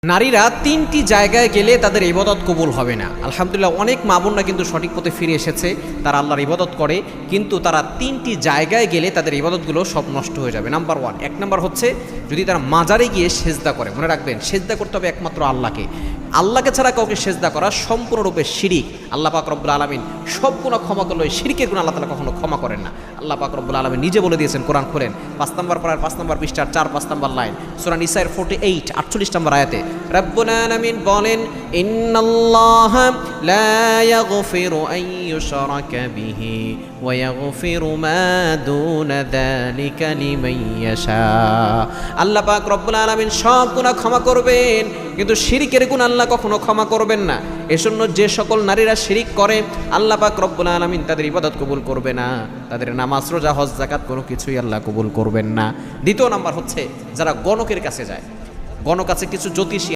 নারীরা তিনটি জায়গায় গেলে তাদের ইবাদত কবুল হবে না। আলহামদুলিল্লাহ অনেক মা বোনরা কিন্তু সঠিক পথে ফিরে এসেছে, তারা আল্লাহর ইবাদত করে, কিন্তু তারা তিনটি জায়গায় গেলে তাদের ইবাদতগুলো সব নষ্ট হয়ে যাবে। নাম্বার ওয়ান, এক নাম্বার হচ্ছে যদি তারা মাজারে গিয়ে সেজদা করে। মনে রাখবেন, সেজদা করতে হবে একমাত্র আল্লাহকে। আল্লাহকে ছাড়া কাউকে সেজদা করা সম্পূর্ণরূপে শিরিক। আল্লাহ পাক রব্বুল আলামিন সব গুনাহ ক্ষমা করলে শিরিকের গুনাহ আল্লাহ তাআলা কখনো ক্ষমা করেন না। আল্লাহ পাক রব্বুল আলামিন নিজে বলে দিয়েছেন, কোরআন খোলেন 5 নম্বর পারার 5 নম্বর পৃষ্ঠার 4-5 নম্বর লাইন, সূরা নিসার 48 48 নম্বর আয়াতে রব্বুল আলামিন বলেন, ইন্নাল্লাহা লা ইয়াগফিরু আন ইউশরাকা বিহি ওয়া ইয়াগফিরু মা দুনা যালিকা লিমান ইয়াশা। আল্লাহ পাক রব্বুল আলামিন সব গুনাহ ক্ষমা করবেন, কিন্তু শিরিকের গুনাহ আল্লাহ কখনো ক্ষমা করবেন না। এজন্য যে সকল নারীরা শিরিক করে আল্লাহ পাক রব্বুল আলামিন তাদের ইবাদত কবুল করবে না, তাদের নামাজ রোজা হজ যাকাত কোনো কিছুই আল্লাহ কবুল করবেন না। দ্বিতীয় নাম্বার হচ্ছে যারা গণকের কাছে যায়, গণক আছে কিছু জ্যোতিষী